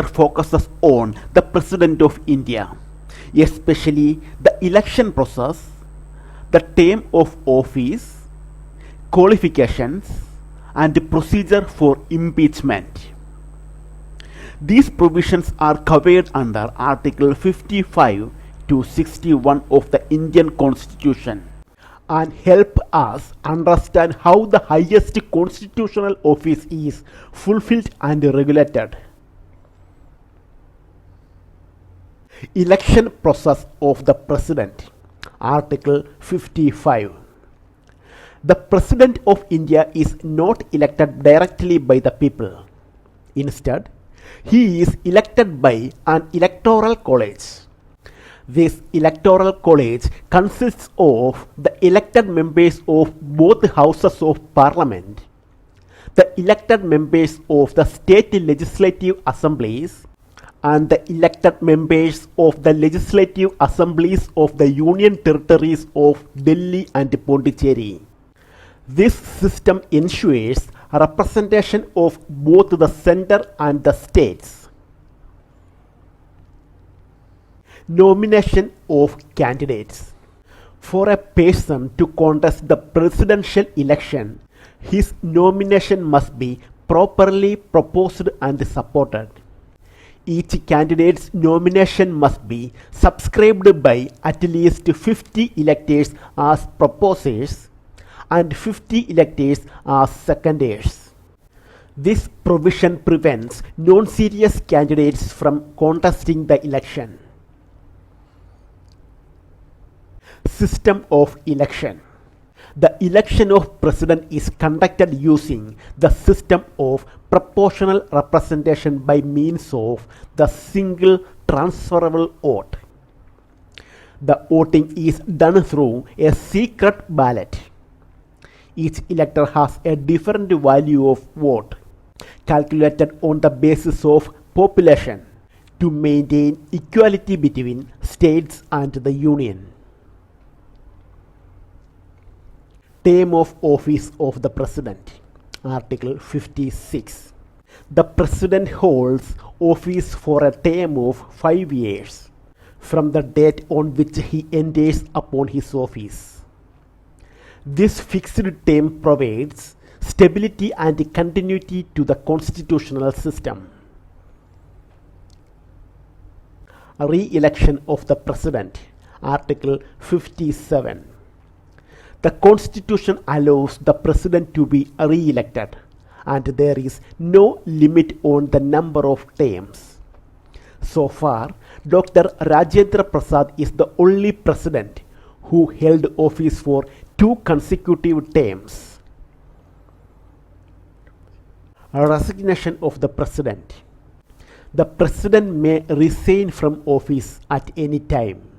focuses on the President of India, especially the election process, the term of office, qualifications, and the procedure for impeachment. These provisions are covered under Article 55 to 61 of the Indian Constitution and help us understand how the highest constitutional office is fulfilled and regulated. Election process of the President. Article 55. The President of India is not elected directly by the people. Instead, he is elected by an electoral college. This electoral college consists of the elected members of both houses of parliament, the elected members of the State Legislative Assemblies, and the elected members of the Legislative Assemblies of the Union Territories of Delhi and Puducherry. This system ensures representation of both the center and the states. Nomination of candidates. For a person to contest the presidential election, his nomination must be properly proposed and supported. Each candidate's nomination must be subscribed by at least 50 electors as proposers and 50 electors as seconders. This provision prevents non-serious candidates from contesting the election. System of election. The election of president is conducted using the system of proportional representation by means of the single transferable vote. The voting is done through a secret ballot. Each elector has a different value of vote, calculated on the basis of population, to maintain equality between states and the union. Term of office of the President. Article 56. The President holds office for a term of 5 years from the date on which he enters upon his office. This fixed term provides stability and continuity to the constitutional system. Re-election of the President. Article 57. The Constitution allows the President to be re-elected, and there is no limit on the number of terms. So far, Dr. Rajendra Prasad is the only President who held office for 2 consecutive terms. Resignation of the President. The President may resign from office at any time.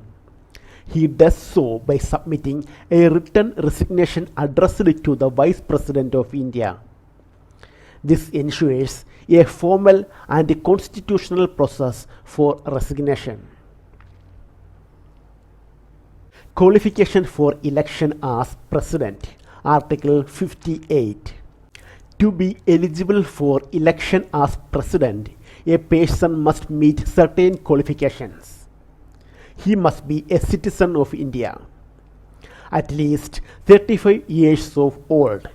He does so by submitting a written resignation addressed to the Vice President of India. This ensures a formal and constitutional process for resignation. Qualification for election as President. Article 58. To be eligible for election as President, a person must meet certain qualifications. He must be a citizen of India, at least 35 years of old,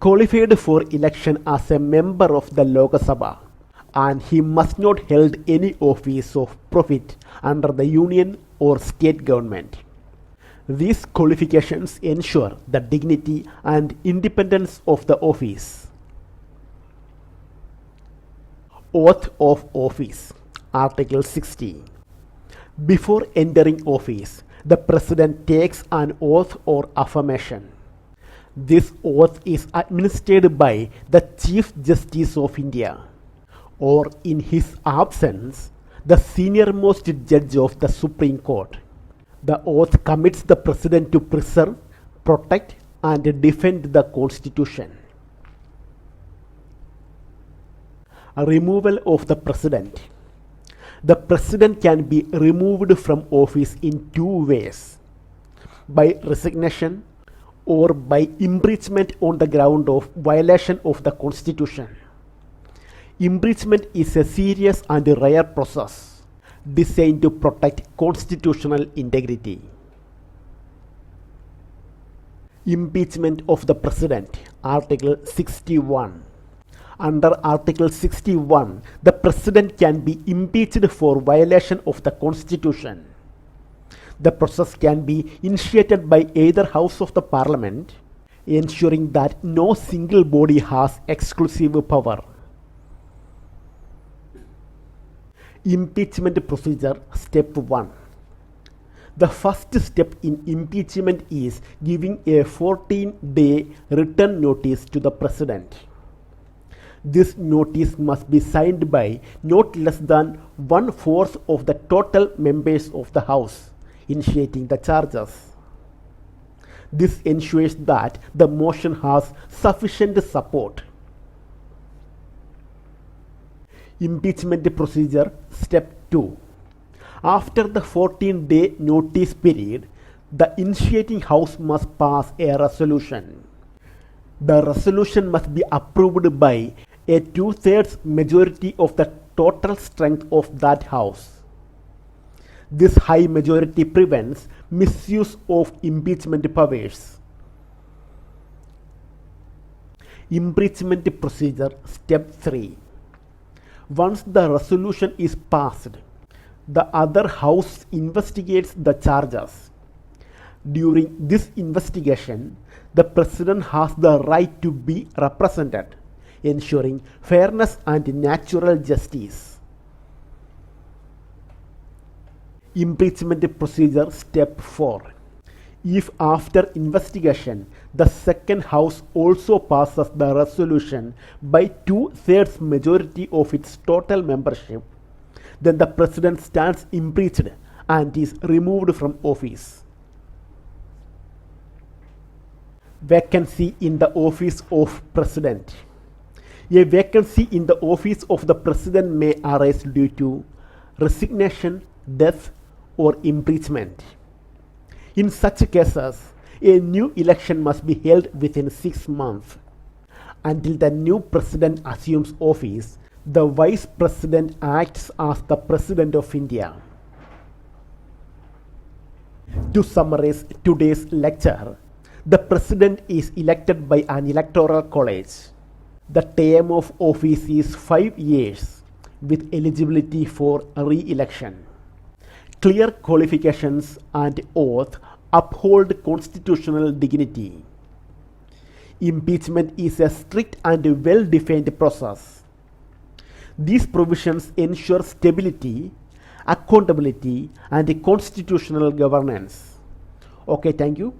qualified for election as a member of the Lok Sabha, and he must not hold any office of profit under the union or state government. These qualifications ensure the dignity and independence of the office. Oath of office. Article 60. Before entering office, the President takes an oath or affirmation. This oath is administered by the Chief Justice of India, or in his absence, the senior-most judge of the Supreme Court. The oath commits the President to preserve, protect, and defend the Constitution. Removal of the President. The President can be removed from office in 2 ways: by resignation or by impeachment on the ground of violation of the Constitution. Impeachment is a serious and rare process designed to protect constitutional integrity. Impeachment of the President, Article 61. Under Article 61, the President can be impeached for violation of the Constitution. The process can be initiated by either House of the Parliament, ensuring that no single body has exclusive power. Impeachment procedure, Step 1. The first step in impeachment is giving a 14-day written notice to the President. This notice must be signed by not less than 1/4 of the total members of the House initiating the charges. This ensures that the motion has sufficient support. Impeachment procedure, Step 2. After the 14-day notice period, the initiating House must pass a resolution. The resolution must be approved by a 2/3 majority of the total strength of that House. This high majority prevents misuse of impeachment powers. Impeachment procedure, Step 3. Once the resolution is passed, the other House investigates the charges. During this investigation, the President has the right to be represented, ensuring fairness and natural justice. Impeachment procedure, Step 4. If after investigation the second House also passes the resolution by 2/3 majority of its total membership, then the President stands impeached and is removed from office. Vacancy in the office of President. A vacancy in the office of the President may arise due to resignation, death, or impeachment. In such cases, a new election must be held within 6 months. Until the new President assumes office, the Vice President acts as the President of India. To summarize today's lecture, the President is elected by an Electoral College. The term of office is 5 years with eligibility for re-election. Clear qualifications and oath uphold constitutional dignity. Impeachment is a strict and well-defined process. These provisions ensure stability, accountability, and constitutional governance. Okay, thank you.